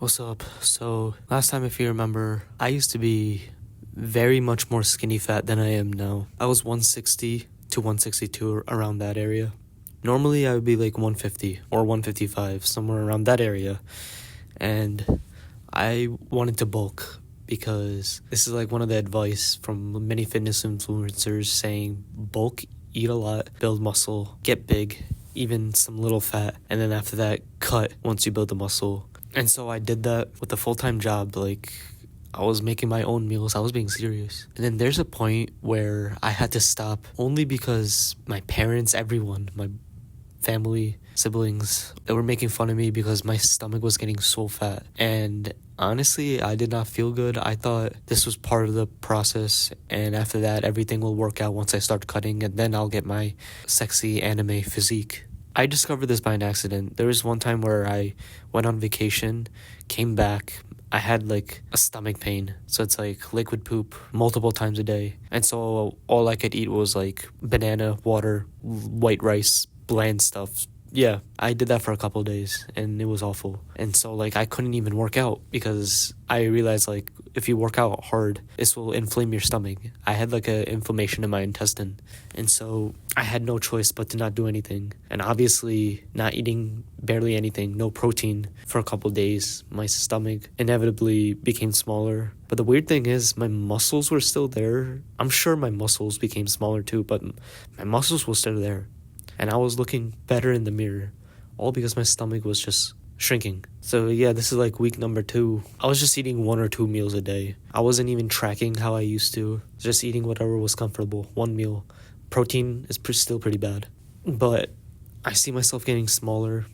What's up? So, last time, if you remember, I used to be very much more skinny fat than I am now. I was 160 to 162, around that area. Normally, I would be like 150 or 155, somewhere around that area. And I wanted to bulk because this is like one of the advice from many fitness influencers saying bulk, eat a lot, build muscle, get big, even some little fat, and then after that, cut once you build the muscle. And so I did that with a full-time job. Like, I was making my own meals. I was being serious. And then there's a point where I had to stop only because my parents, everyone, my family, siblings, they were making fun of me because my stomach was getting so fat. And honestly, I did not feel good. I thought this was part of the process. And after that, everything will work out once I start cutting. And then I'll get my sexy anime physique. I discovered this by an accident. There was one time where I went on vacation, came back, I had like a stomach pain. So it's like liquid poop multiple times a day. And so all I could eat was like banana, water, white rice, bland stuff. Yeah, I did that for a couple of days and it was awful. And so like I couldn't even work out because I realized like if you work out hard, this will inflame your stomach. I had like a inflammation in my intestine. And so I had no choice but to not do anything. And obviously not eating barely anything, no protein for a couple of days, my stomach inevitably became smaller. But the weird thing is my muscles were still there. I'm sure my muscles became smaller too, but my muscles were still there. And I was looking better in the mirror, all because my stomach was just shrinking. So yeah, this is like week number 2. I was just eating 1 or 2 meals a day. I wasn't even tracking how I used to, just eating whatever was comfortable, 1 meal. Protein is still pretty bad. But I see myself getting smaller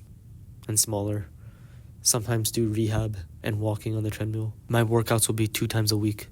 and smaller. Sometimes do rehab and walking on the treadmill. My workouts will be 2 times a week,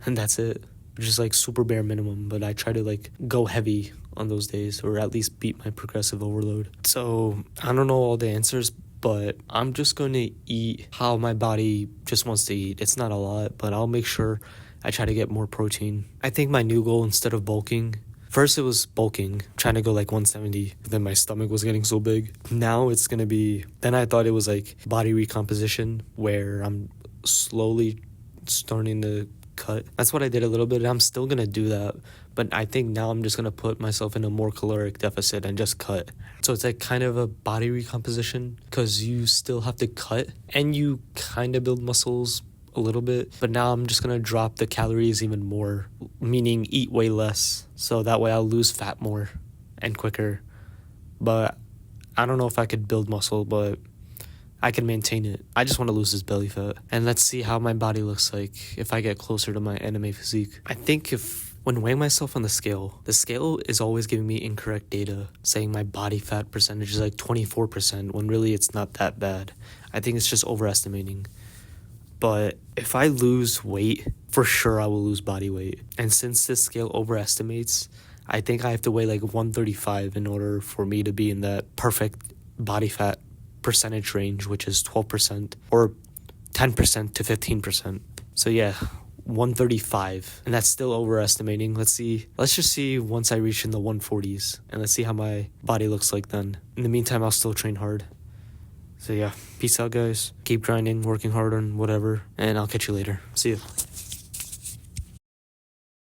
and that's it. Just like super bare minimum, but I try to like go heavy on those days or at least beat my progressive overload. So I don't know all the answers, but I'm just going to eat how my body just wants to eat. It's not a lot, but I'll make sure I try to get more protein. I think my new goal, instead of bulking, first it was bulking, trying to go like 170, but then my stomach was getting so big. Now it's going to be, then I thought it was like body recomposition, where I'm slowly starting to cut. That's what I did a little bit. I'm still gonna do that, but I think now I'm just gonna put myself in a more caloric deficit and just cut. So it's like kind of a body recomposition because you still have to cut and you kind of build muscles a little bit, but now I'm just gonna drop the calories even more, meaning eat way less, so that way I'll lose fat more and quicker. But I don't know if I could build muscle, but I can maintain it. I just want to lose this belly fat. And let's see how my body looks like if I get closer to my anime physique. I think when weighing myself on the scale is always giving me incorrect data, saying my body fat percentage is like 24%, when really it's not that bad. I think it's just overestimating. But if I lose weight, for sure I will lose body weight. And since this scale overestimates, I think I have to weigh like 135 in order for me to be in that perfect body fat percentage range, which is 12% or 10% to 15%. So yeah, 135, and that's still overestimating. Let's just see once I reach in the 140s, and let's see how my body looks like then. In the meantime, I'll still train hard. So yeah, peace out guys, keep grinding, working hard on whatever, and I'll catch you later. See ya.